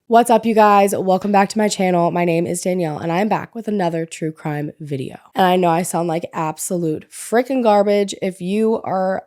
What's up, you guys? Welcome back to my channel. My name is Danielle, and I am back with another true crime video. And I know I sound like absolute freaking garbage. If you are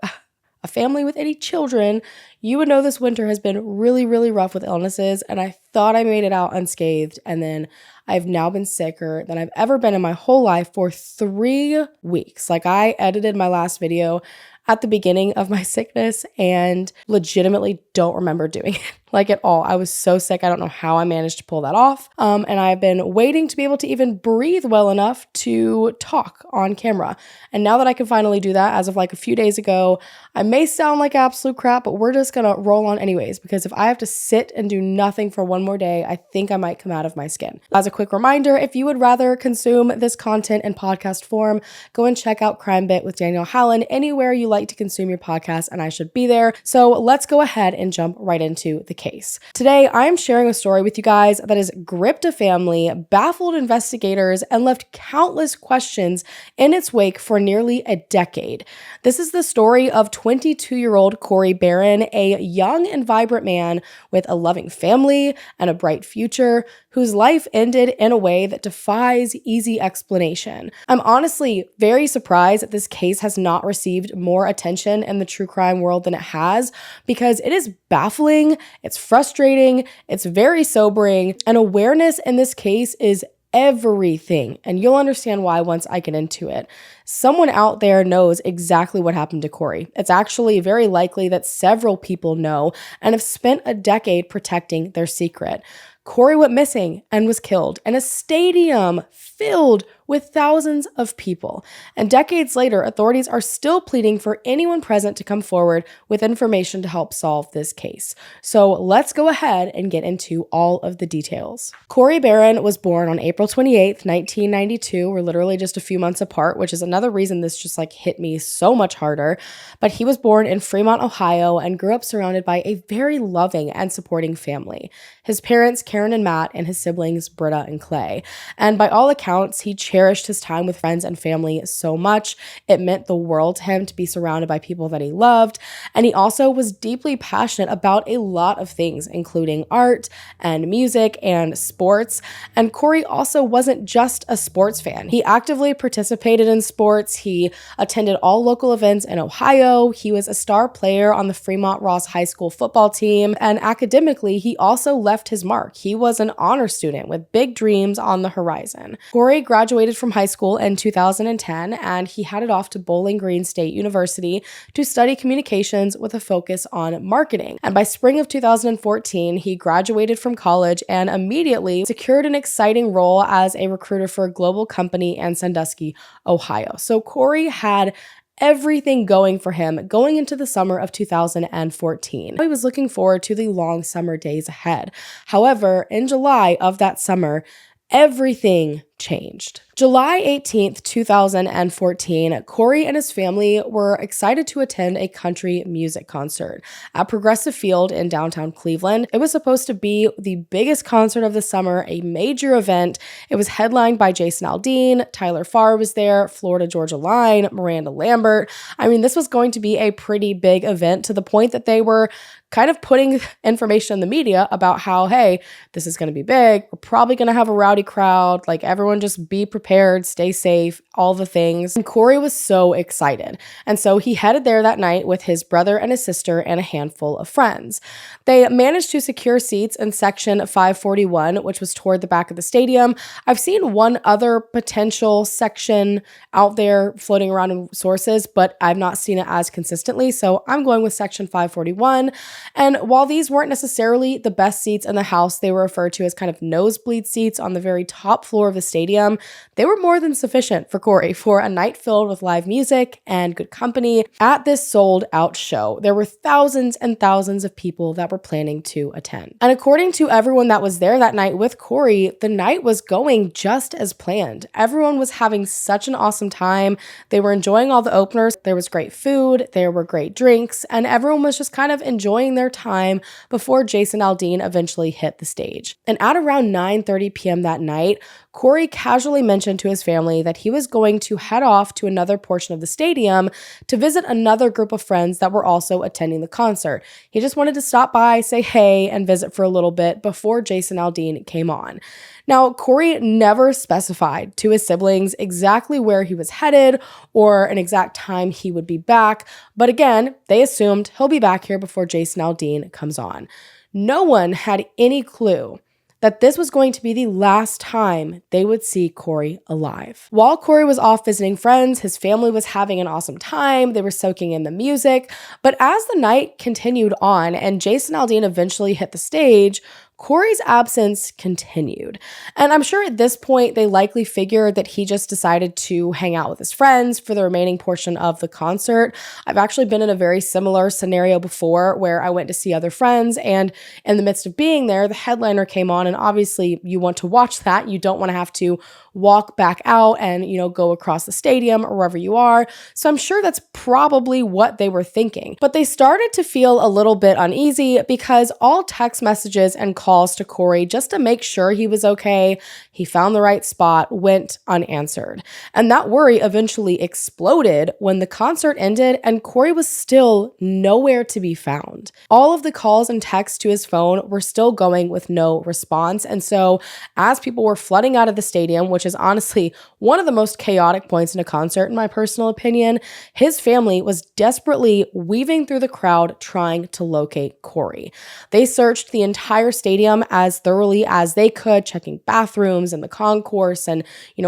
a family with any children, you would know this winter has been really, really rough with illnesses, and I thought I made it out unscathed, and then I've now been sicker than I've ever been in my whole life for 3 weeks. Like, I edited my last video at the beginning of my sickness and legitimately don't remember doing it like at all. I was so sick. I don't know how I managed to pull that off. And I've been waiting to be able to even breathe well enough to talk on camera. And now that I can finally do that as of like a few days ago, I may sound like absolute crap, but we're just gonna roll on anyways, because if I have to sit and do nothing for one more day, I think I might come out of my skin. As a quick reminder, if you would rather consume this content in podcast form, go and check out Crime Bit with Danelle Hallan anywhere you like to consume your podcast, and I should be there. So let's go ahead and jump right into the case. Today, I am sharing a story with you guys that has gripped a family, baffled investigators, and left countless questions in its wake for nearly a decade. This is the story of 22-year-old Cory Barron, a young and vibrant man with a loving family and a bright future, whose life ended in a way that defies easy explanation. I'm honestly very surprised that this case has not received more attention in the true crime world than it has, because it is baffling, it's frustrating, it's very sobering, and awareness in this case is everything, and you'll understand why once I get into it. Someone out there knows exactly what happened to Cory. It's actually very likely that several people know and have spent a decade protecting their secret. Cory went missing and was killed in a stadium filled with thousands of people. And decades later, authorities are still pleading for anyone present to come forward with information to help solve this case. So let's go ahead and get into all of the details. Cory Barron was born on April 28th, 1992. We're literally just a few months apart, which is another reason this just like hit me so much harder. But he was born in Fremont, Ohio, and grew up surrounded by a very loving and supporting family. His parents, Karen and Matt, and his siblings, Britta and Clay. And by all accounts, he cherished his time with friends and family so much. It meant the world to him to be surrounded by people that he loved. And he also was deeply passionate about a lot of things, including art and music and sports. And Cory also wasn't just a sports fan. He actively participated in sports. He attended all local events in Ohio. He was a star player on the Fremont Ross High School football team. And academically, he also left his mark. He was an honor student with big dreams on the horizon. Cory graduated from high school in 2010, and he headed off to Bowling Green State University to study communications with a focus on marketing. And by spring of 2014, he graduated from college and immediately secured an exciting role as a recruiter for a global company in Sandusky, Ohio. So Cory had everything going for him going into the summer of 2014. He was looking forward to the long summer days ahead. However, in July of that summer, everything changed. July 18th, 2014, Cory and his family were excited to attend a country music concert at Progressive Field in downtown Cleveland. It was supposed to be the biggest concert of the summer, a major event. It was headlined by Jason Aldean, Tyler Farr was there, Florida Georgia Line, Miranda Lambert. I mean, this was going to be a pretty big event, to the point that they were kind of putting information in the media about how, hey, this is going to be big. We're probably going to have a rowdy crowd. Like, everyone just be prepared, stay safe, all the things. And Cory was so excited. And so he headed there that night with his brother and his sister and a handful of friends. They managed to secure seats in section 541, which was toward the back of the stadium. I've seen one other potential section out there floating around in sources, but I've not seen it as consistently. So I'm going with section 541. And while these weren't necessarily the best seats in the house, they were referred to as kind of nosebleed seats on the very top floor of the stadium. They were more than sufficient for Cory for a night filled with live music and good company at this sold out show. There were thousands and thousands of people that were planning to attend. And according to everyone that was there that night with Cory, the night was going just as planned. Everyone was having such an awesome time. They were enjoying all the openers. There was great food, there were great drinks, and everyone was just kind of enjoying their time before Jason Aldean eventually hit the stage. And at around 9:30 p.m. that night, Cory casually mentioned mentioned to his family that he was going to head off to another portion of the stadium to visit another group of friends that were also attending the concert. He just wanted to stop by, say hey, and visit for a little bit before Jason Aldean came on. Now, Cory never specified to his siblings exactly where he was headed or an exact time he would be back, but again, they assumed he'll be back here before Jason Aldean comes on. No one had any clue that this was going to be the last time they would see Cory alive. While Cory was off visiting friends, his family was having an awesome time. They were soaking in the music. But as the night continued on and Jason Aldean eventually hit the stage, Cory's absence continued. And I'm sure at this point, they likely figured that he just decided to hang out with his friends for the remaining portion of the concert. I've actually been in a very similar scenario before where I went to see other friends, and in the midst of being there, the headliner came on, and obviously you want to watch that. You don't want to have to walk back out and, go across the stadium or wherever you are. So I'm sure that's probably what they were thinking. But they started to feel a little bit uneasy because all text messages and calls to Cory just to make sure he was okay, he found the right spot, went unanswered. And that worry eventually exploded when the concert ended and Cory was still nowhere to be found. All of the calls and texts to his phone were still going with no response. And so as people were flooding out of the stadium, which is honestly one of the most chaotic points in a concert, in my personal opinion, his family was desperately weaving through the crowd trying to locate Cory. They searched the entire stadium as thoroughly as they could, checking bathrooms and the concourse and,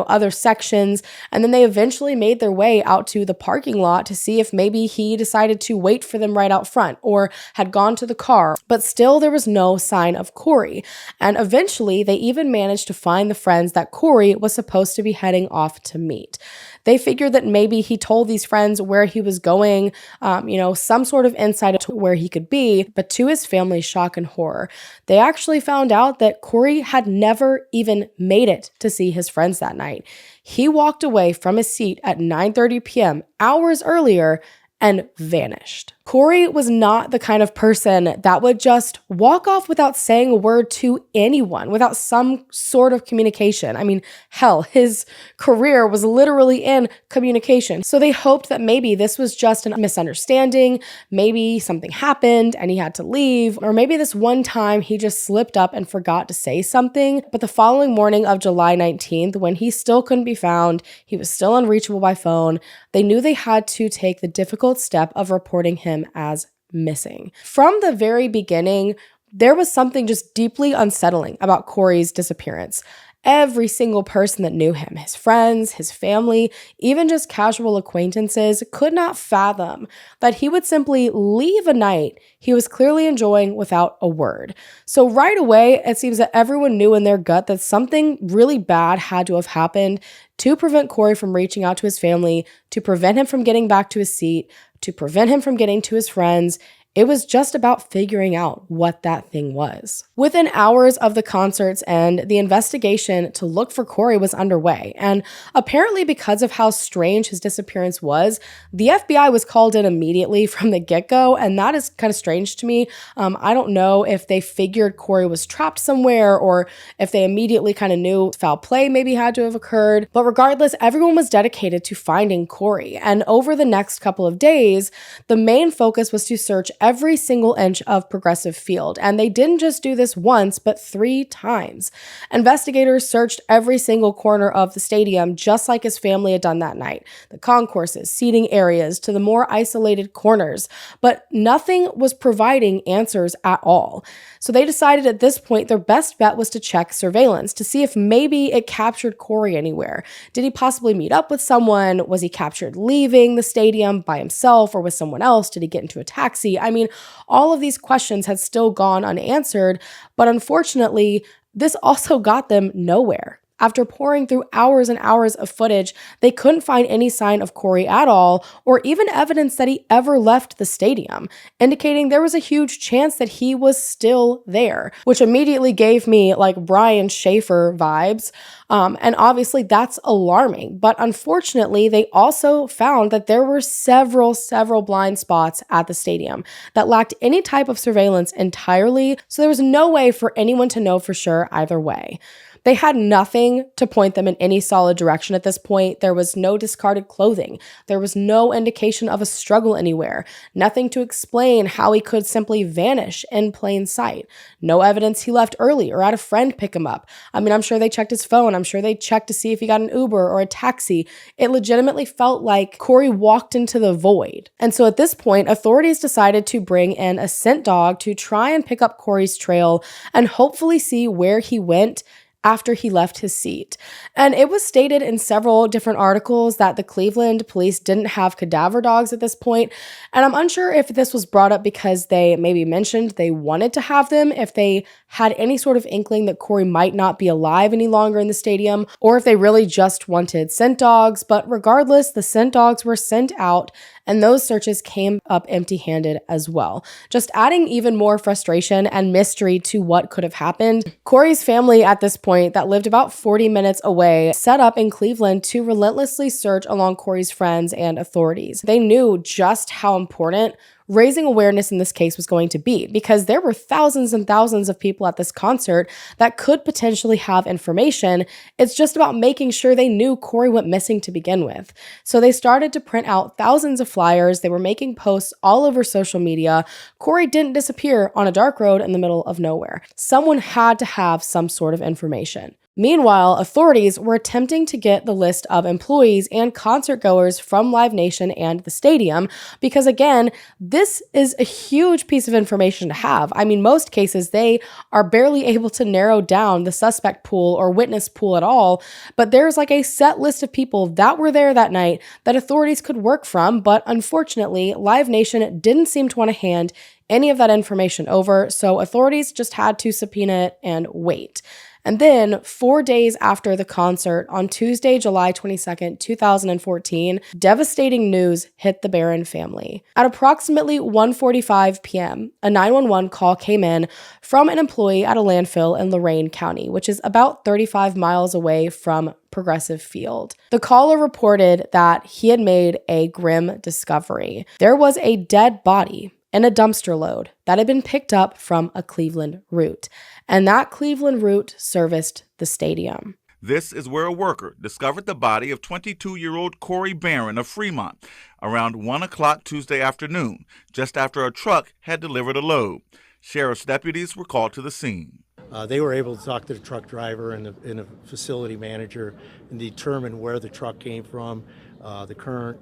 other sections. And then they eventually made their way out to the parking lot to see if maybe he decided to wait for them right out front or had gone to the car. But still, there was no sign of Cory. And eventually, they even managed to find the friends that Cory was supposed to be heading off to meet. They figured that maybe he told these friends where he was going, some sort of insight to where he could be, but to his family's shock and horror, they actually found out that Cory had never even made it to see his friends that night. He walked away from his seat at 9:30 p.m., hours earlier, and vanished. Cory was not the kind of person that would just walk off without saying a word to anyone, without some sort of communication. I mean, hell, his career was literally in communication. So they hoped that maybe this was just a misunderstanding, maybe something happened and he had to leave, or maybe this one time he just slipped up and forgot to say something. But the following morning of July 19th, when he still couldn't be found, he was still unreachable by phone, they knew they had to take the difficult step of reporting him as missing. From the very beginning, there was something just deeply unsettling about Cory's disappearance. Every single person that knew him, his friends, his family, even just casual acquaintances, could not fathom that he would simply leave a night he was clearly enjoying without a word. So right away, it seems that everyone knew in their gut that something really bad had to have happened to prevent Cory from reaching out to his family, to prevent him from getting back to his seat, to prevent him from getting to his friends. It was just about figuring out what that thing was. Within hours of the concert's end, the investigation to look for Cory was underway. And apparently because of how strange his disappearance was, the FBI was called in immediately from the get-go. And that is kind of strange to me. I don't know if they figured Cory was trapped somewhere or if they immediately kind of knew foul play maybe had to have occurred. But regardless, everyone was dedicated to finding Cory. And over the next couple of days, the main focus was to search every single inch of Progressive Field. And they didn't just do this once, but 3 times. Investigators searched every single corner of the stadium, just like his family had done that night. The concourses, seating areas, to the more isolated corners. But nothing was providing answers at all. So they decided at this point their best bet was to check surveillance to see if maybe it captured Cory anywhere. Did he possibly meet up with someone? Was he captured leaving the stadium by himself or with someone else? Did he get into a taxi? I mean, all of these questions had still gone unanswered, but unfortunately, this also got them nowhere. After pouring through hours and hours of footage, they couldn't find any sign of Cory at all, or even evidence that he ever left the stadium, indicating there was a huge chance that he was still there, which immediately gave me like Brian Schaefer vibes. And obviously that's alarming. But unfortunately, they also found that there were several blind spots at the stadium that lacked any type of surveillance entirely. So there was no way for anyone to know for sure either way. They had nothing to point them in any solid direction at this point. There was no discarded clothing. There was no indication of a struggle anywhere. Nothing to explain how he could simply vanish in plain sight. No evidence he left early or had a friend pick him up. I mean, I'm sure they checked his phone. I'm sure they checked to see if he got an Uber or a taxi. It legitimately felt like Cory walked into the void. And so at this point, authorities decided to bring in a scent dog to try and pick up Cory's trail and hopefully see where he went after he left his seat. And it was stated in several different articles that the Cleveland police didn't have cadaver dogs at this point. And I'm unsure if this was brought up because they maybe mentioned they wanted to have them, if they had any sort of inkling that Cory might not be alive any longer in the stadium, or if they really just wanted scent dogs. But regardless, the scent dogs were sent out and those searches came up empty-handed as well, just adding even more frustration and mystery to what could have happened. Cory's family at this point, that lived about 40 minutes away, set up in Cleveland to relentlessly search along Cory's friends and authorities. They knew just how important raising awareness in this case was going to be, because there were thousands and thousands of people at this concert that could potentially have information. It's just about making sure they knew Cory went missing to begin with. So they started to print out thousands of flyers. They were making posts all over social media. Cory didn't disappear on a dark road in the middle of nowhere. Someone had to have some sort of information. Meanwhile, authorities were attempting to get the list of employees and concert goers from Live Nation and the stadium because, again, this is a huge piece of information to have. I mean, most cases, they are barely able to narrow down the suspect pool or witness pool at all, but there's like a set list of people that were there that night that authorities could work from, but unfortunately, Live Nation didn't seem to want to hand any of that information over, so authorities just had to subpoena it and wait. And then 4 days after the concert, on Tuesday, July 22nd, 2014, devastating news hit the Barron family. At approximately 1:45 p.m., a 911 call came in from an employee at a landfill in Lorain County, which is about 35 miles away from Progressive Field. The caller reported that he had made a grim discovery. There was a dead body in a dumpster load that had been picked up from a Cleveland route. And that Cleveland route serviced the stadium. This is where a worker discovered the body of 22-year-old Cory Barron of Fremont around 1 o'clock Tuesday afternoon, just after a truck had delivered a load. Sheriff's deputies were called to the scene. They were able to talk to the truck driver and the facility manager and determine where the truck came from. The current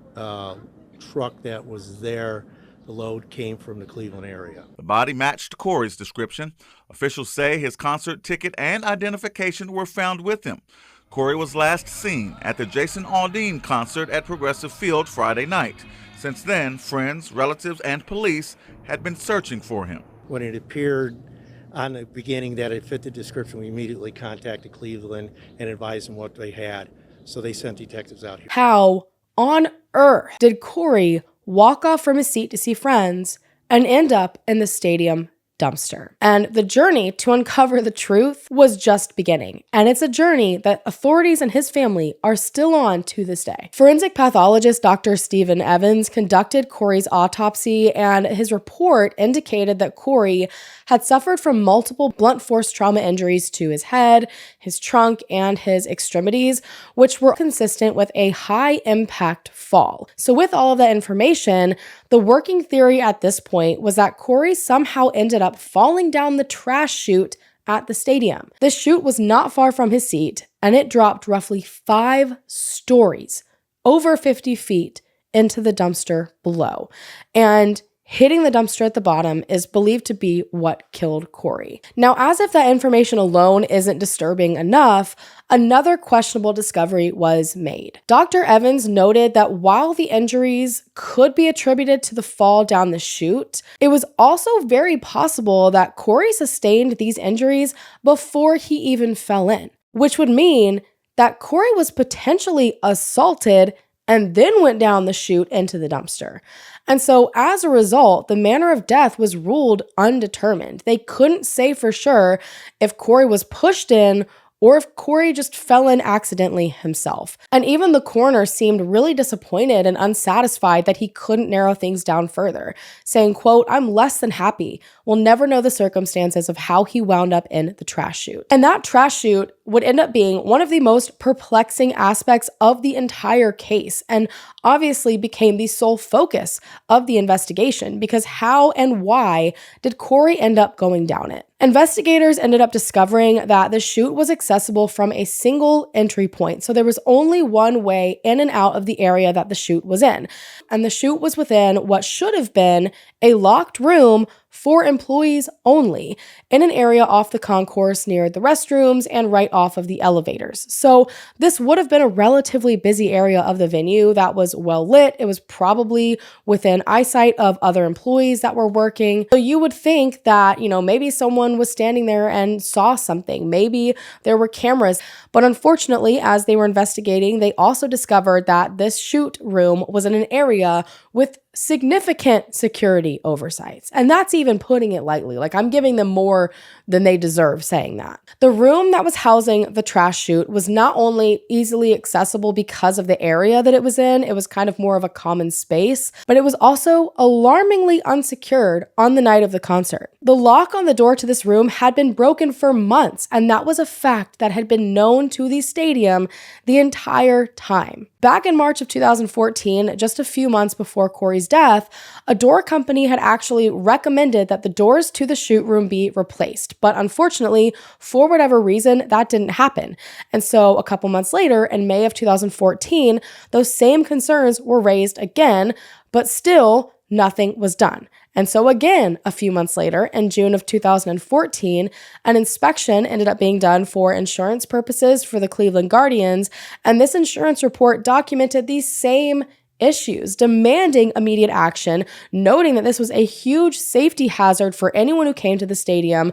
truck that was there, the load came from the Cleveland area. The body matched Cory's description. Officials say his concert ticket and identification were found with him. Cory was last seen at the Jason Aldean concert at Progressive Field Friday night. Since then, friends, relatives, and police had been searching for him. When it appeared on the beginning that it fit the description, we immediately contacted Cleveland and advised them what they had. So they sent detectives out here. How on earth did Cory walk off from his seat to see friends and end up in the stadium dumpster? And the journey to uncover the truth was just beginning. And it's a journey that authorities and his family are still on to this day. Forensic pathologist Dr. Stephen Evans conducted Cory's autopsy, and his report indicated that Cory had suffered from multiple blunt force trauma injuries to his head, his trunk, and his extremities, which were consistent with a high impact fall. So with all of that information, the working theory at this point was that Cory somehow ended up falling down the trash chute at the stadium. The chute was not far from his seat, and it dropped roughly 5 stories, over 50 feet, into the dumpster below. And hitting the dumpster at the bottom is believed to be what killed Cory. Now, as if that information alone isn't disturbing enough, another questionable discovery was made. Dr. Evans noted that while the injuries could be attributed to the fall down the chute, it was also very possible that Cory sustained these injuries before he even fell in, which would mean that Cory was potentially assaulted and then went down the chute into the dumpster. And so as a result, the manner of death was ruled undetermined. They couldn't say for sure if Cory was pushed in or if Cory just fell in accidentally himself. And even the coroner seemed really disappointed and unsatisfied that he couldn't narrow things down further, saying, quote, "I'm less than happy. We'll never know the circumstances of how he wound up in the trash chute." And that trash chute would end up being one of the most perplexing aspects of the entire case, and obviously became the sole focus of the investigation, because how and why did Cory end up going down it? Investigators ended up discovering that the chute was accessible from a single entry point, so there was only one way in and out of the area that the chute was in, and the chute was within what should have been a locked room for employees only, in an area off the concourse near the restrooms and right off of the elevators. So this would have been a relatively busy area of the venue that was well lit. It was probably within eyesight of other employees that were working. So you would think that, maybe someone was standing there and saw something. Maybe there were cameras. But unfortunately, as they were investigating, they also discovered that this chute room was in an area with significant security oversights. And that's even putting it lightly. Like, I'm giving them more than they deserve saying that. The room that was housing the trash chute was not only easily accessible because of the area that it was in, it was kind of more of a common space, but it was also alarmingly unsecured on the night of the concert. The lock on the door to this room had been broken for months, and that was a fact that had been known to the stadium the entire time. Back in March of 2014, just a few months before Cory's death, a door company had actually recommended that the doors to the chute room be replaced. But unfortunately, for whatever reason, that didn't happen. And so a couple months later, in May of 2014, those same concerns were raised again, but still nothing was done. And so again, a few months later, in June of 2014, an inspection ended up being done for insurance purposes for the Cleveland Guardians, and this insurance report documented these same issues, demanding immediate action, noting that this was a huge safety hazard for anyone who came to the stadium.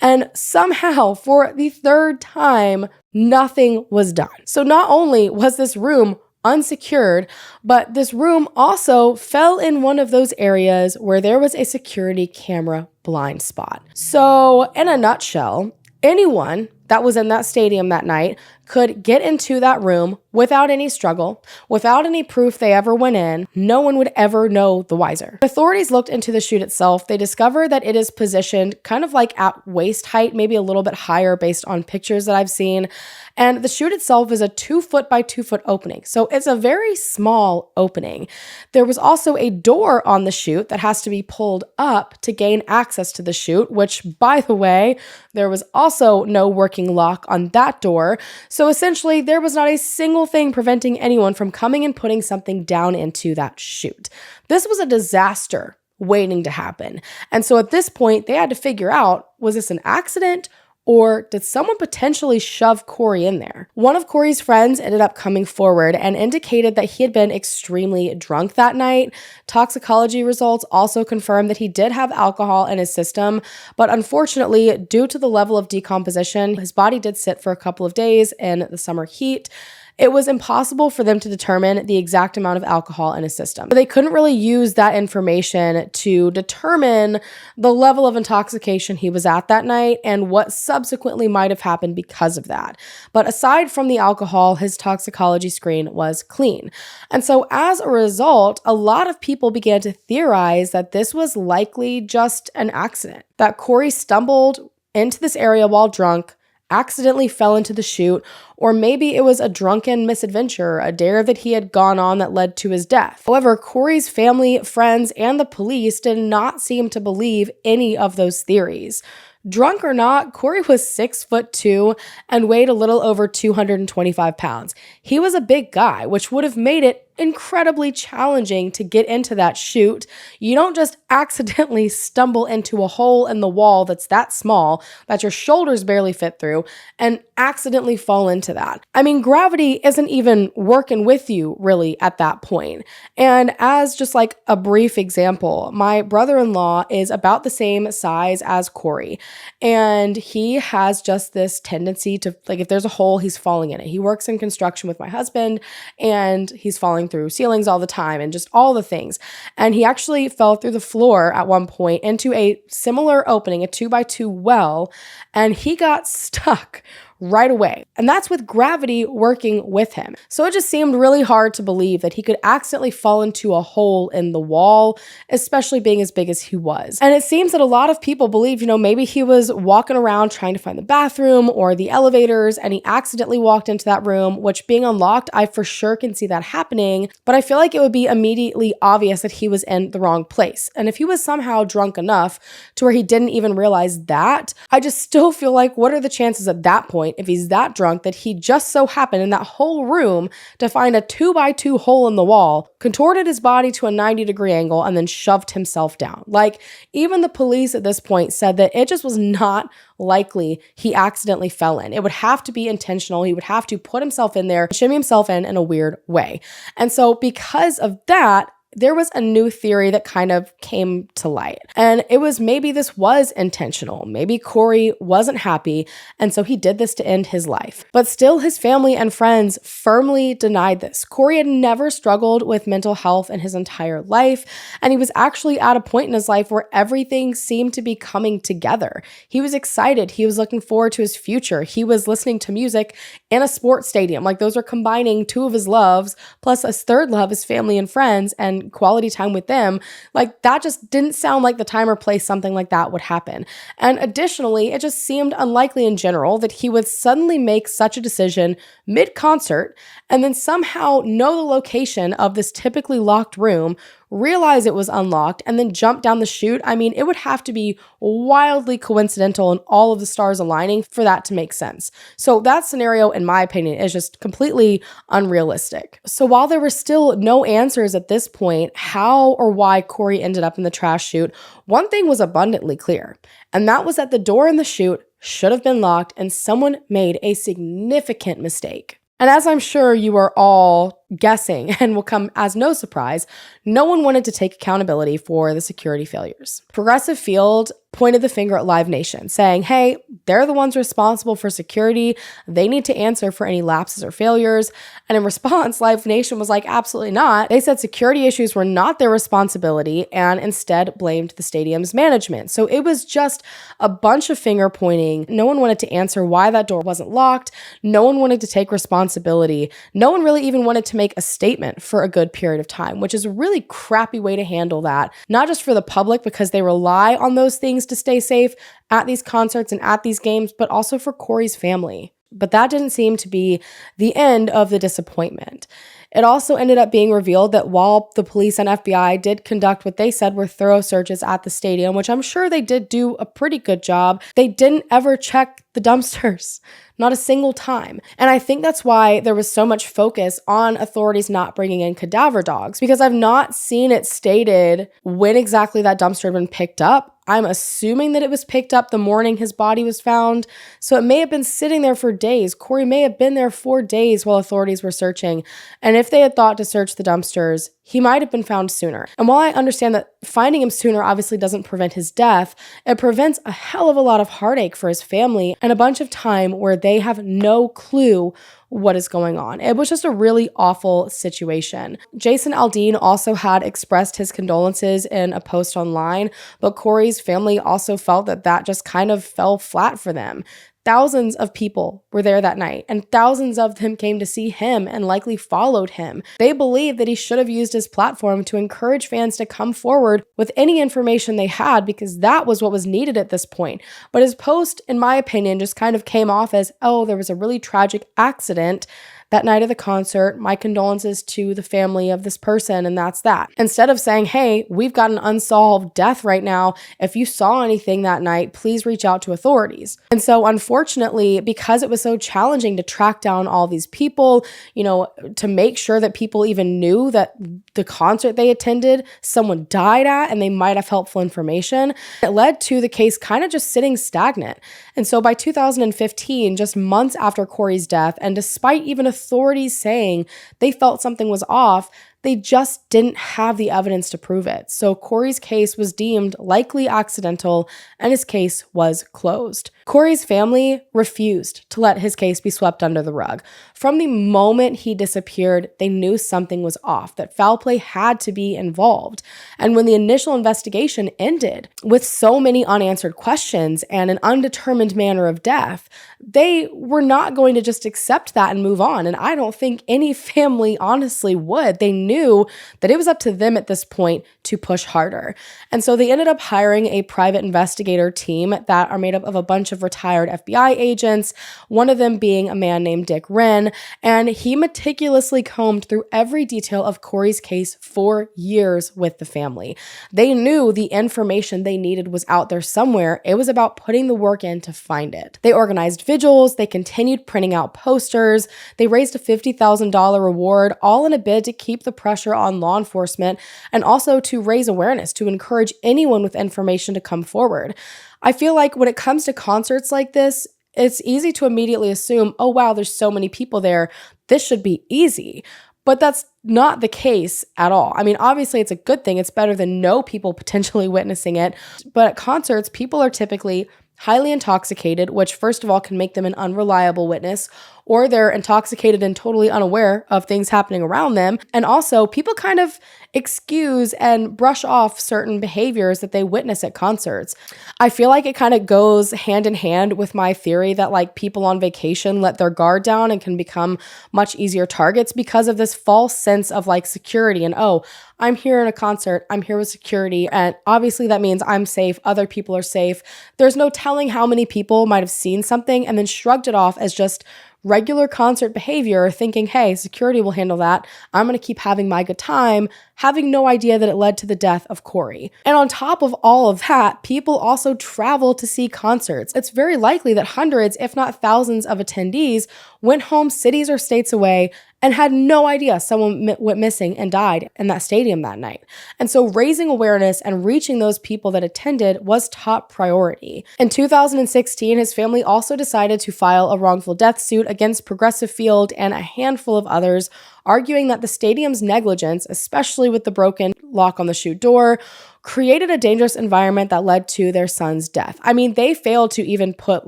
And somehow, for the third time, nothing was done. So not only was this room unsecured, but this room also fell in one of those areas where there was a security camera blind spot. So in a nutshell, anyone that was in that stadium that night could get into that room without any struggle, without any proof they ever went in. No one would ever know the wiser. Authorities looked into the chute itself. They discovered that it is positioned kind of like at waist height, maybe a little bit higher based on pictures that I've seen. And the chute itself is a 2 foot by 2 foot opening. So it's a very small opening. There was also a door on the chute that has to be pulled up to gain access to the chute, which, by the way, there was also no working lock on that door. So essentially, there was not a single thing preventing anyone from coming and putting something down into that chute. This was a disaster waiting to happen. And so at this point, they had to figure out, was this an accident? Or did someone potentially shove Cory in there? One of Cory's friends ended up coming forward and indicated that he had been extremely drunk that night. Toxicology results also confirmed that he did have alcohol in his system, but unfortunately, due to the level of decomposition, his body did sit for a couple of days in the summer heat. It was impossible for them to determine the exact amount of alcohol in his system. They couldn't really use that information to determine the level of intoxication he was at that night and what subsequently might have happened because of that. But aside from the alcohol, his toxicology screen was clean. And so as a result, a lot of people began to theorize that this was likely just an accident, that Cory stumbled into this area while drunk, accidentally fell into the chute, or maybe it was a drunken misadventure, a dare that he had gone on that led to his death. However, Cory's family, friends, and the police did not seem to believe any of those theories. Drunk or not, Cory was 6'2" and weighed a little over 225 pounds. He was a big guy, which would have made it incredibly challenging to get into that chute. You don't just accidentally stumble into a hole in the wall that's that small that your shoulders barely fit through and accidentally fall into that. I mean, gravity isn't even working with you really at that point. And as just like a brief example, my brother-in-law is about the same size as Cory, and he has just this tendency to, like, if there's a hole, he's falling in it. He works in construction with my husband, and he's falling through ceilings all the time and just all the things. And he actually fell through the floor at one point into a similar opening, a 2x2 well, and he got stuck right away. And that's with gravity working with him. So it just seemed really hard to believe that he could accidentally fall into a hole in the wall, especially being as big as he was. And it seems that a lot of people believe, maybe he was walking around trying to find the bathroom or the elevators and he accidentally walked into that room, which being unlocked, I for sure can see that happening. But I feel like it would be immediately obvious that he was in the wrong place. And if he was somehow drunk enough to where he didn't even realize that, I just still feel like, what are the chances at that point, if he's that drunk, that he just so happened in that whole room to find a 2x2 hole in the wall, contorted his body to a 90-degree angle, and then shoved himself down? Like, even the police at this point said that it just was not likely he accidentally fell in. It would have to be intentional. He would have to put himself in there, shimmy himself in a weird way. And so because of that, there was a new theory that kind of came to light. And it was, maybe this was intentional. Maybe Cory wasn't happy, and so he did this to end his life. But still, his family and friends firmly denied this. Cory had never struggled with mental health in his entire life, and he was actually at a point in his life where everything seemed to be coming together. He was excited. He was looking forward to his future. He was listening to music in a sports stadium. Like, those are combining two of his loves, plus his third love, his family and friends, and quality time with them. Like, that just didn't sound like the time or place something like that would happen. And additionally, it just seemed unlikely in general that he would suddenly make such a decision mid-concert and then somehow know the location of this typically locked room, realize it was unlocked, and then jump down the chute. I mean, it would have to be wildly coincidental and all of the stars aligning for that to make sense. So that scenario, in my opinion, is just completely unrealistic. So while there were still no answers at this point how or why Cory ended up in the trash chute, one thing was abundantly clear, and that was that the door in the chute should have been locked and someone made a significant mistake. And as I'm sure you are all guessing and will come as no surprise, no one wanted to take accountability for the security failures. Progressive Field pointed the finger at Live Nation, saying, hey, they're the ones responsible for security. They need to answer for any lapses or failures. And in response, Live Nation was like, absolutely not. They said security issues were not their responsibility and instead blamed the stadium's management. So it was just a bunch of finger pointing. No one wanted to answer why that door wasn't locked. No one wanted to take responsibility. No one really even wanted to make a statement for a good period of time, which is a really crappy way to handle that, not just for the public because they rely on those things to stay safe at these concerts and at these games, but also for Cory's family. But that didn't seem to be the end of the disappointment. It also ended up being revealed that while the police and FBI did conduct what they said were thorough searches at the stadium, which I'm sure they did do a pretty good job, they didn't ever check the dumpsters. Not a single time. And I think that's why there was so much focus on authorities not bringing in cadaver dogs, because I've not seen it stated when exactly that dumpster had been picked up. I'm assuming that it was picked up the morning his body was found. So it may have been sitting there for days. Cory may have been there for days while authorities were searching. And if they had thought to search the dumpsters, he might have been found sooner. And while I understand that finding him sooner obviously doesn't prevent his death, it prevents a hell of a lot of heartache for his family and a bunch of time where they have no clue what is going on. It was just a really awful situation. Jason Aldean also had expressed his condolences in a post online, but Cory's family also felt that that just kind of fell flat for them. Thousands of people were there that night, and thousands of them came to see him and likely followed him. They believed that he should have used his platform to encourage fans to come forward with any information they had, because that was what was needed at this point. But his post, in my opinion, just kind of came off as, oh, there was a really tragic accident that night of the concert. My condolences to the family of this person, and that's that. Instead of saying, hey, we've got an unsolved death right now. If you saw anything that night, please reach out to authorities. And so unfortunately, because it was so challenging to track down all these people, to make sure that people even knew that the concert they attended, someone died at, and they might have helpful information, it led to the case kind of just sitting stagnant. And so by 2015, just months after Cory's death, and despite even authorities saying they felt something was off, they just didn't have the evidence to prove it. So Cory's case was deemed likely accidental and his case was closed. Cory's family refused to let his case be swept under the rug. From the moment he disappeared, they knew something was off, that foul play had to be involved. And when the initial investigation ended with so many unanswered questions and an undetermined manner of death, they were not going to just accept that and move on. And I don't think any family honestly would. They knew that it was up to them at this point to push harder. And so they ended up hiring a private investigator team that are made up of a bunch of retired FBI agents, one of them being a man named Dick Wren, and he meticulously combed through every detail of Cory's case for years with the family. They knew the information they needed was out there somewhere. It was about putting the work in to find it. They organized vigils, they continued printing out posters, they raised a $50,000 reward, all in a bid to keep the pressure on law enforcement and also to raise awareness, to encourage anyone with information to come forward. I feel like when it comes to concerts like this, it's easy to immediately assume, oh wow, there's so many people there, this should be easy. But that's not the case at all. I mean, obviously it's a good thing. It's better than no people potentially witnessing it. But at concerts, people are typically highly intoxicated, which first of all can make them an unreliable witness, or they're intoxicated and totally unaware of things happening around them. And also, people kind of excuse and brush off certain behaviors that they witness at concerts. I feel like it kind of goes hand in hand with my theory that like people on vacation let their guard down and can become much easier targets because of this false sense of like security and, oh, I'm here in a concert, I'm here with security, and obviously that means I'm safe, other people are safe. There's no telling how many people might have seen something and then shrugged it off as just regular concert behavior, thinking, hey, security will handle that. I'm going to keep having my good time, having no idea that it led to the death of Cory. And on top of all of that, people also travel to see concerts. It's very likely that hundreds, if not thousands of attendees went home cities or states away and had no idea someone went missing and died in that stadium that night. And so raising awareness and reaching those people that attended was top priority. In 2016, his family also decided to file a wrongful death suit against Progressive Field and a handful of others, arguing that the stadium's negligence, especially with the broken lock on the chute door, created a dangerous environment that led to their son's death. I mean, they failed to even put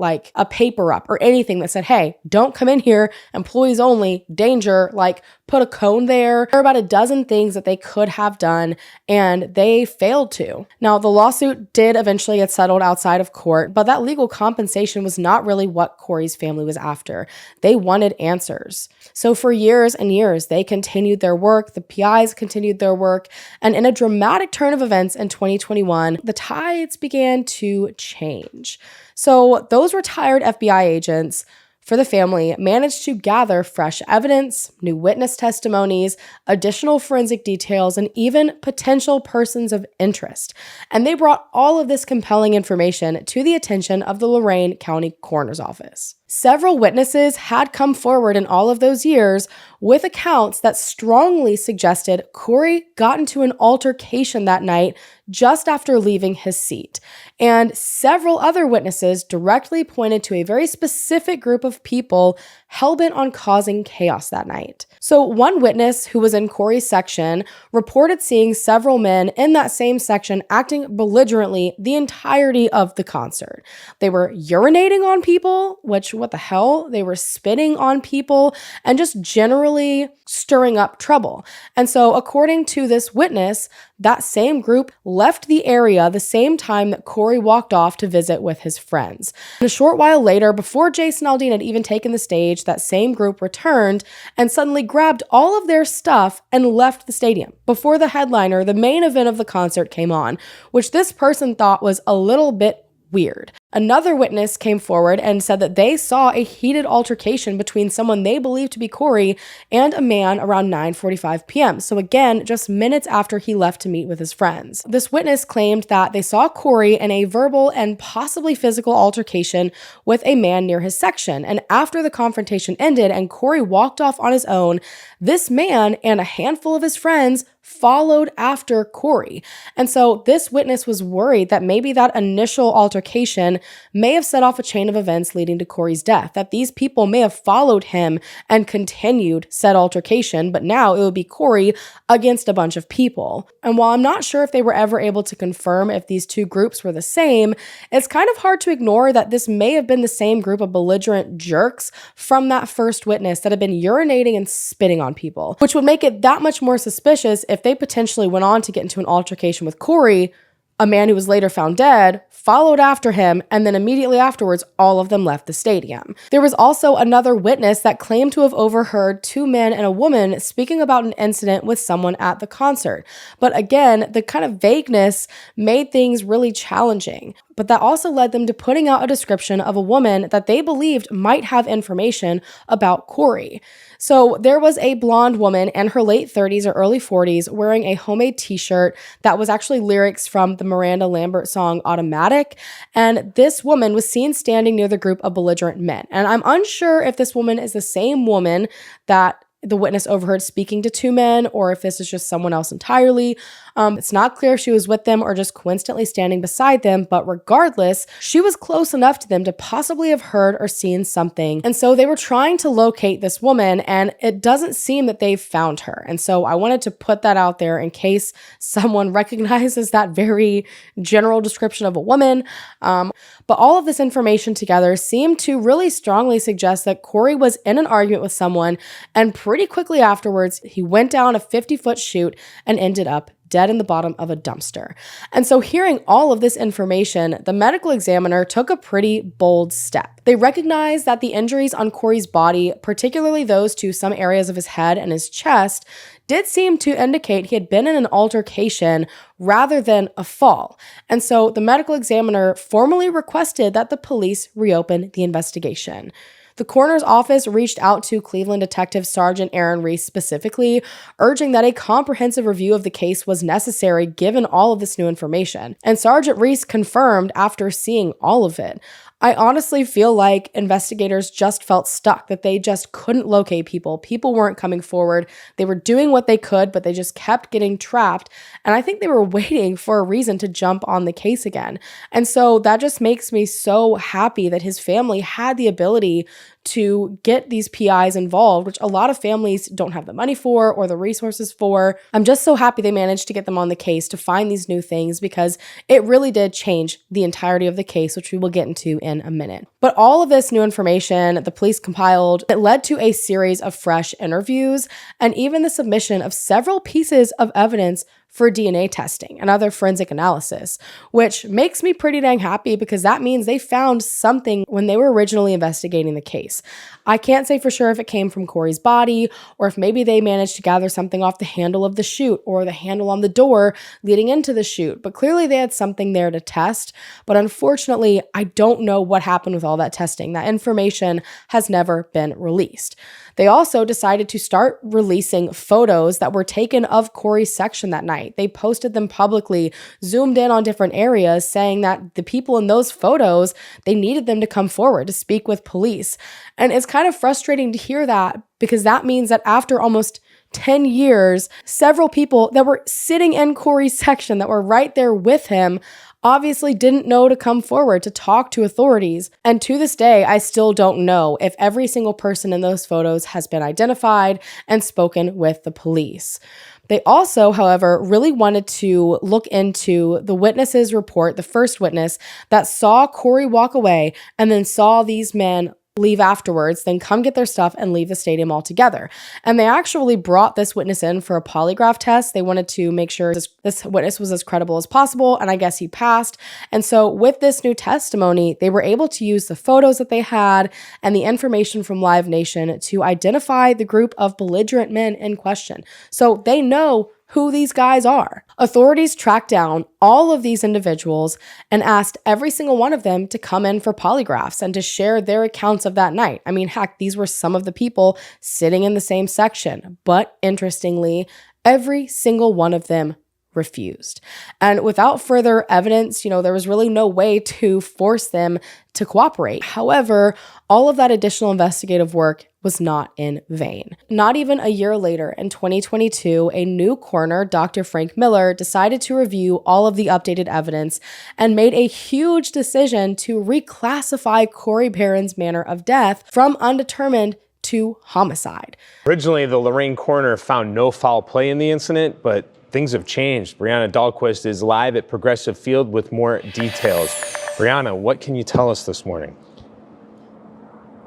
like a paper up or anything that said, hey, don't come in here, employees only, danger, like put a cone there. There are about a dozen things that they could have done and they failed to. Now, the lawsuit did eventually get settled outside of court, but that legal compensation was not really what Cory's family was after. They wanted answers. So for years and years, they continued their work, the PIs continued their work, and in a dramatic turn of events in 2021, the tides began to change. So those retired FBI agents for the family managed to gather fresh evidence, new witness testimonies, additional forensic details, and even potential persons of interest. And they brought all of this compelling information to the attention of the Lorain County Coroner's Office. Several witnesses had come forward in all of those years with accounts that strongly suggested Cory got into an altercation that night just after leaving his seat. And several other witnesses directly pointed to a very specific group of people hell-bent on causing chaos that night. So one witness who was in Cory's section reported seeing several men in that same section acting belligerently the entirety of the concert. They were urinating on people, which what the hell? They were spitting on people and just generally stirring up trouble. And so according to this witness, that same group left the area the same time that Cory walked off to visit with his friends. And a short while later, before Jason Aldean had even taken the stage, that same group returned and suddenly grabbed all of their stuff and left the stadium before the headliner, the main event of the concert, came on, which this person thought was a little bit weird. Another witness came forward and said that they saw a heated altercation between someone they believed to be Cory and a man around 9:45 p.m. So again, just minutes after he left to meet with his friends. This witness claimed that they saw Cory in a verbal and possibly physical altercation with a man near his section. And after the confrontation ended and Cory walked off on his own, this man and a handful of his friends followed after Cory. And so this witness was worried that maybe that initial altercation woman may have set off a chain of events leading to Cory's death, that these people may have followed him and continued said altercation, but now it would be Cory against a bunch of people. And while I'm not sure if they were ever able to confirm if these two groups were the same, it's kind of hard to ignore that this may have been the same group of belligerent jerks from that first witness that had been urinating and spitting on people, which would make it that much more suspicious if they potentially went on to get into an altercation with Cory, a man who was later found dead, followed after him, and then immediately afterwards, all of them left the stadium. There was also another witness that claimed to have overheard two men and a woman speaking about an incident with someone at the concert. But again, the kind of vagueness made things really challenging. But that also led them to putting out a description of a woman that they believed might have information about Cory. So there was a blonde woman in her late 30s or early 40s wearing a homemade t-shirt that was actually lyrics from the Miranda Lambert song Automatic. And this woman was seen standing near the group of belligerent men. And I'm unsure if this woman is the same woman that the witness overheard speaking to two men, or if this is just someone else entirely. It's not clear if she was with them or just coincidentally standing beside them, but regardless, she was close enough to them to possibly have heard or seen something. And so they were trying to locate this woman, and it doesn't seem that they've found her. And so I wanted to put that out there in case someone recognizes that very general description of a woman. But all of this information together seemed to really strongly suggest that Cory was in an argument with someone, and pretty quickly afterwards, he went down a 50-foot chute and ended up dead in the bottom of a dumpster. And so hearing all of this information, the medical examiner took a pretty bold step. They recognized that the injuries on Cory's body, particularly those to some areas of his head and his chest, did seem to indicate he had been in an altercation rather than a fall. And so the medical examiner formally requested that the police reopen the investigation. The coroner's office reached out to Cleveland Detective Sergeant Aaron Reese specifically, urging that a comprehensive review of the case was necessary given all of this new information. And Sergeant Reese confirmed after seeing all of it. I honestly feel like investigators just felt stuck, that they just couldn't locate people. People weren't coming forward. They were doing what they could, but they just kept getting trapped. And I think they were waiting for a reason to jump on the case again. And so that just makes me so happy that his family had the ability to get these PIs involved, which a lot of families don't have the money for or the resources for. I'm just so happy they managed to get them on the case to find these new things, because it really did change the entirety of the case, which we will get into in a minute. But all of this new information the police compiled, it led to a series of fresh interviews and even the submission of several pieces of evidence for DNA testing and other forensic analysis, which makes me pretty dang happy because that means they found something when they were originally investigating the case. I can't say for sure if it came from Cory's body or if maybe they managed to gather something off the handle of the chute or the handle on the door leading into the chute, but clearly they had something there to test. But unfortunately, I don't know what happened with all that testing. That information has never been released. They also decided to start releasing photos that were taken of Cory's section that night. They posted them publicly, zoomed in on different areas, saying that the people in those photos, they needed them to come forward to speak with police. And it's kind of frustrating to hear that, because that means that after almost 10 years, several people that were sitting in Cory's section that were right there with him obviously didn't know to come forward to talk to authorities. And to this day, I still don't know if every single person in those photos has been identified and spoken with the police. They also, however, really wanted to look into the witness's report, the first witness that saw Cory walk away and then saw these men leave afterwards, then come get their stuff and leave the stadium altogether. And they actually brought this witness in for a polygraph test. They wanted to make sure this witness was as credible as possible, and I guess he passed. And so with this new testimony, they were able to use the photos that they had and the information from Live Nation to identify the group of belligerent men in question. So they know who these guys are. Authorities tracked down all of these individuals and asked every single one of them to come in for polygraphs and to share their accounts of that night. I mean, heck, these were some of the people sitting in the same section. But interestingly, every single one of them refused. And without further evidence, there was really no way to force them to cooperate. However, all of that additional investigative work was not in vain. Not even a year later, in 2022, a new coroner, Dr. Frank Miller, decided to review all of the updated evidence and made a huge decision to reclassify Cory Barron's manner of death from undetermined to homicide. Originally, the Lorain coroner found no foul play in the incident, but things have changed. Brianna Dahlquist is live at Progressive Field with more details. Brianna, what can you tell us this morning?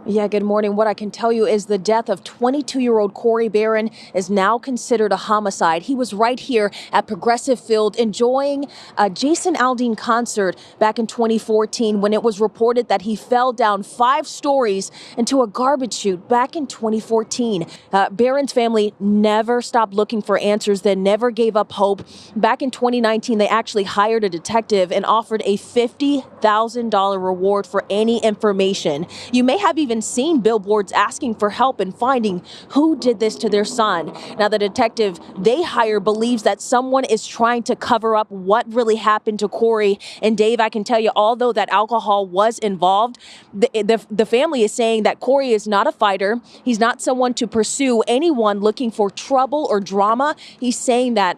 Yeah, good morning. What I can tell you is the death of 22-year-old Cory Barron is now considered a homicide. He was right here at Progressive Field enjoying a Jason Aldean concert back in 2014 when it was reported that he fell down 5 stories into a garbage chute back in 2014. Barron's family never stopped looking for answers. They never gave up hope. Back in 2019, they actually hired a detective and offered a $50,000 reward for any information. You may have even seen billboards asking for help in finding who did this to their son. Now, the detective they hire believes that someone is trying to cover up what really happened to Cory. And Dave, I can tell you, although that alcohol was involved, the family is saying that Cory is not a fighter. He's not someone to pursue anyone looking for trouble or drama. He's saying that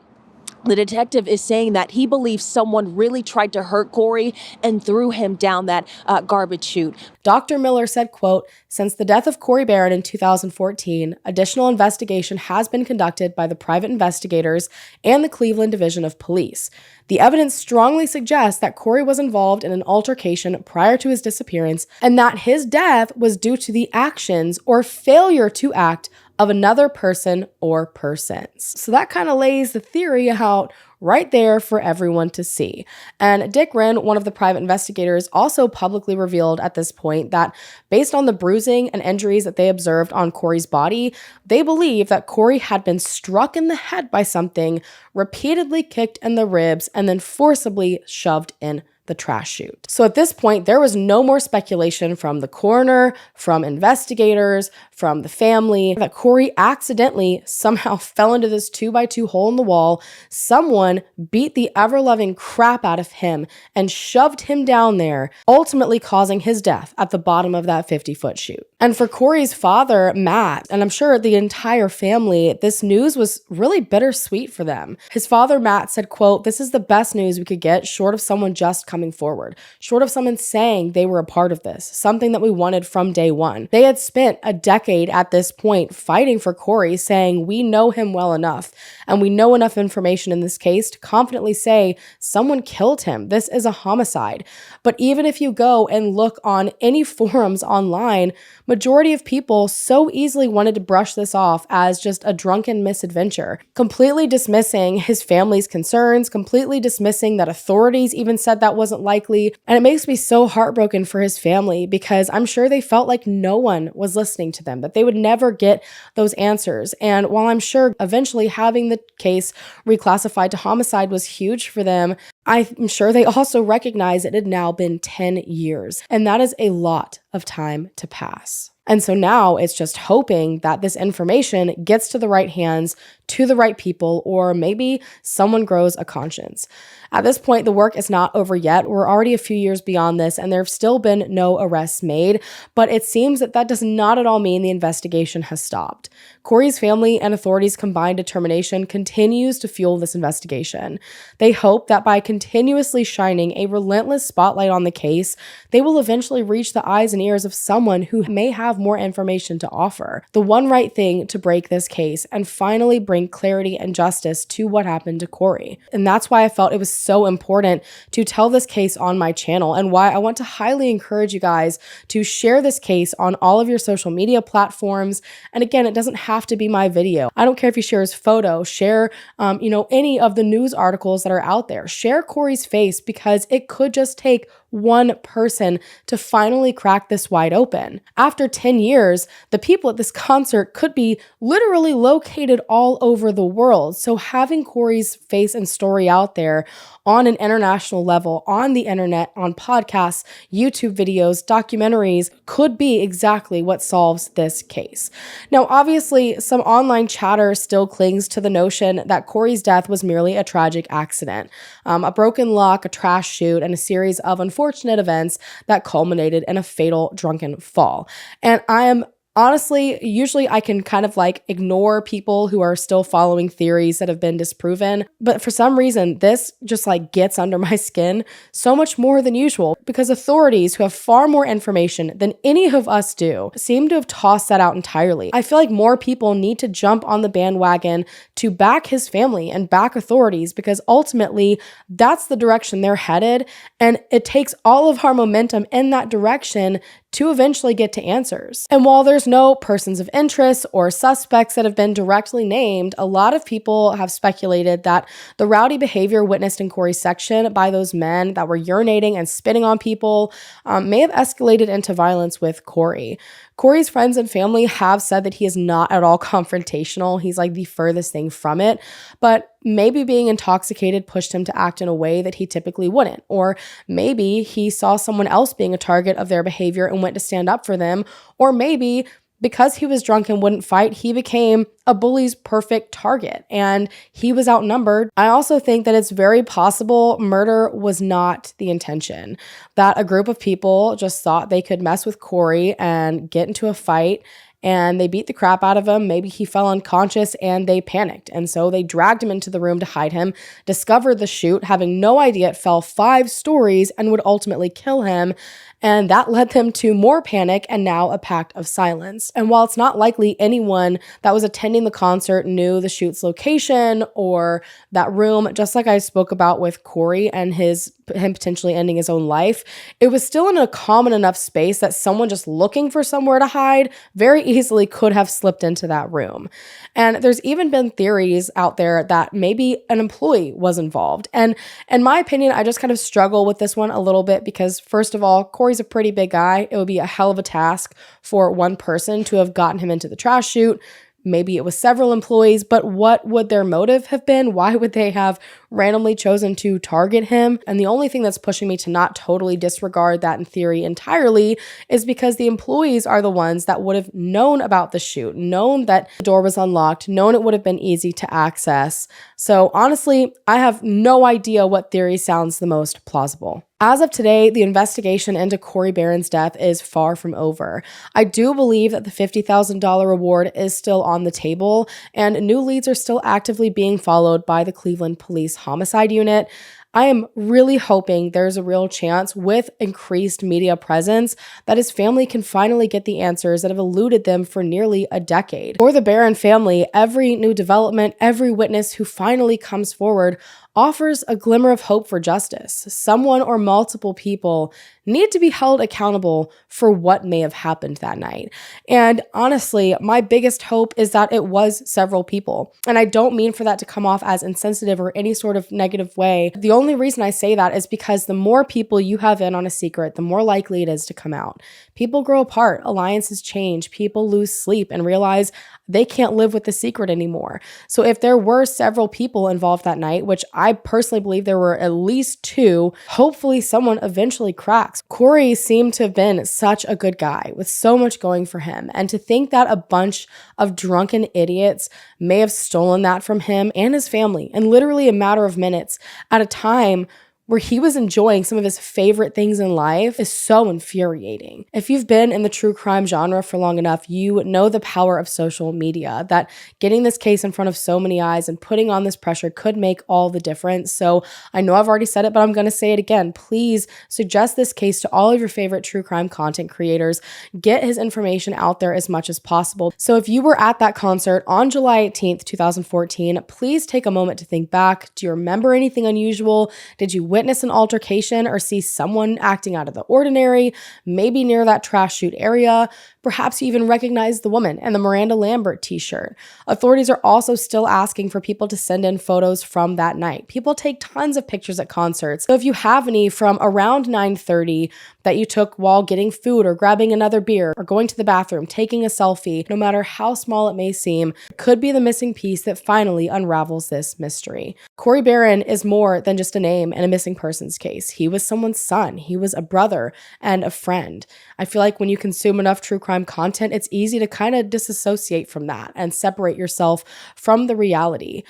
the detective is saying that he believes someone really tried to hurt Cory and threw him down that garbage chute. Dr. Miller said, quote, "Since the death of Cory Barron in 2014, additional investigation has been conducted by the private investigators and the Cleveland Division of Police. The evidence strongly suggests that Cory was involved in an altercation prior to his disappearance and that his death was due to the actions or failure to act of another person or persons." So that kind of lays the theory out right there for everyone to see. And Dick Wren, one of the private investigators, also publicly revealed at this point that based on the bruising and injuries that they observed on Cory's body, they believe that Cory had been struck in the head by something, repeatedly kicked in the ribs, and then forcibly shoved in the trash chute. So at this point, there was no more speculation from the coroner, from investigators, from the family, that Cory accidentally somehow fell into this 2x2 hole in the wall. Someone beat the ever-loving crap out of him and shoved him down there, ultimately causing his death at the bottom of that 50-foot chute. And for Cory's father, Matt, and I'm sure the entire family, this news was really bittersweet for them. His father, Matt, said, quote, "This is the best news we could get, short of someone just coming forward, short of someone saying they were a part of this, something that we wanted from day one. They had spent a decade at this point fighting for Cory, saying we know him well enough and we know enough information in this case to confidently say someone killed him. This is a homicide." But even if you go and look on any forums online, majority of people so easily wanted to brush this off as just a drunken misadventure, completely dismissing his family's concerns, completely dismissing that authorities even said that wasn't likely. And it makes me so heartbroken for his family because I'm sure they felt like no one was listening to them, that they would never get those answers. And while I'm sure eventually having the case reclassified to homicide was huge for them, I'm sure they also recognize it had now been 10 years. And that is a lot of time to pass. And so now it's just hoping that this information gets to the right hands, to the right people, or maybe someone grows a conscience. At this point, the work is not over yet. We're already a few years beyond this, and there have still been no arrests made, but it seems that that does not at all mean the investigation has stopped. Cory's family and authorities' combined determination continues to fuel this investigation. They hope that by continuously shining a relentless spotlight on the case, they will eventually reach the eyes and ears of someone who may have more information to offer. The one right thing to break this case and finally bring clarity and justice to what happened to Cory. And that's why I felt it was so important to tell this case on my channel, and why I want to highly encourage you guys to share this case on all of your social media platforms. And again, it doesn't have to be my video. I don't care if you share his photo, share any of the news articles that are out there. Share Cory's face, because it could just take one person to finally crack this wide open. After 10 years, the people at this concert could be literally located all over the world. So having Cory's face and story out there on an international level, on the internet, on podcasts, YouTube videos, documentaries, could be exactly what solves this case. Now, obviously, some online chatter still clings to the notion that Cory's death was merely a tragic accident, a broken lock, a trash chute, and a series of unfortunate events that culminated in a fatal drunken fall. And I am honestly, usually I can kind of like ignore people who are still following theories that have been disproven. But for some reason, this just like gets under my skin so much more than usual because authorities who have far more information than any of us do seem to have tossed that out entirely. I feel like more people need to jump on the bandwagon to back his family and back authorities because ultimately that's the direction they're headed. And it takes all of our momentum in that direction to eventually get to answers. And while there's no persons of interest or suspects that have been directly named, a lot of people have speculated that the rowdy behavior witnessed in Cory's section by those men that were urinating and spitting on people may have escalated into violence with Cory. Cory's friends and family have said that he is not at all confrontational. He's like the furthest thing from it, but maybe being intoxicated pushed him to act in a way that he typically wouldn't. Or maybe he saw someone else being a target of their behavior and went to stand up for them. Or maybe because he was drunk and wouldn't fight, he became a bully's perfect target and he was outnumbered. I also think that it's very possible murder was not the intention, that a group of people just thought they could mess with Cory and get into a fight and they beat the crap out of him. Maybe he fell unconscious and they panicked. And so they dragged him into the room to hide him, discovered the chute, having no idea it fell 5 stories and would ultimately kill him. And that led them to more panic and now a pact of silence. And while it's not likely anyone that was attending the concert knew the chute's location or that room, just like I spoke about with Cory and him potentially ending his own life, it was still in a common enough space that someone just looking for somewhere to hide very easily could have slipped into that room. And there's even been theories out there that maybe an employee was involved. And in my opinion, I just kind of struggle with this one a little bit because first of all, Cory's a pretty big guy. It would be a hell of a task for one person to have gotten him into the trash chute. Maybe it was several employees, but what would their motive have been? Why would they have randomly chosen to target him? And the only thing that's pushing me to not totally disregard that in theory entirely is because the employees are the ones that would have known about the chute, known that the door was unlocked, known it would have been easy to access. So honestly, I have no idea what theory sounds the most plausible. As of today, the investigation into Cory Barron's death is far from over. I do believe that the $50,000 reward is still on the table, and new leads are still actively being followed by the Cleveland Police Homicide Unit. I am really hoping there's a real chance with increased media presence that his family can finally get the answers that have eluded them for nearly a decade. For the Barron family, every new development, every witness who finally comes forward offers a glimmer of hope for justice. Someone or multiple people need to be held accountable for what may have happened that night. And honestly, my biggest hope is that it was several people. And I don't mean for that to come off as insensitive or any sort of negative way. The only reason I say that is because the more people you have in on a secret, the more likely it is to come out. People grow apart, alliances change, people lose sleep and realize they can't live with the secret anymore. So if there were several people involved that night, which I personally believe there were at least 2, hopefully someone eventually cracks. Cory seemed to have been such a good guy with so much going for him. And to think that a bunch of drunken idiots may have stolen that from him and his family in literally a matter of minutes at a time where he was enjoying some of his favorite things in life is so infuriating. If you've been in the true crime genre for long enough, you know the power of social media, that getting this case in front of so many eyes and putting on this pressure could make all the difference. So I know I've already said it, but I'm going to say it again. Please suggest this case to all of your favorite true crime content creators. Get his information out there as much as possible. So if you were at that concert on July 18th, 2014, please take a moment to think back. Do you remember anything unusual? Did you witness witness an altercation or see someone acting out of the ordinary, maybe near that trash chute area. Perhaps you even recognize the woman in the Miranda Lambert t-shirt. Authorities are also still asking for people to send in photos from that night. People take tons of pictures at concerts. So if you have any from around 9:30 that you took while getting food or grabbing another beer or going to the bathroom, taking a selfie, no matter how small it may seem, could be the missing piece that finally unravels this mystery. Cory Barron is more than just a name in a missing persons case. He was someone's son. He was a brother and a friend. I feel like when you consume enough true crime content, it's easy to kind of disassociate from that and separate yourself from the reality.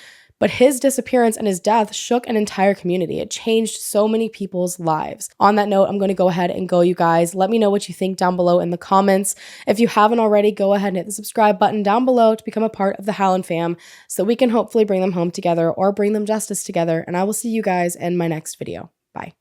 But his disappearance and his death shook an entire community. It changed so many people's lives. On that note, I'm going to go ahead and go, you guys. Let me know what you think down below in the comments. If you haven't already, go ahead and hit the subscribe button down below to become a part of the Hallan fam so we can hopefully bring them home together or bring them justice together. And I will see you guys in my next video. Bye.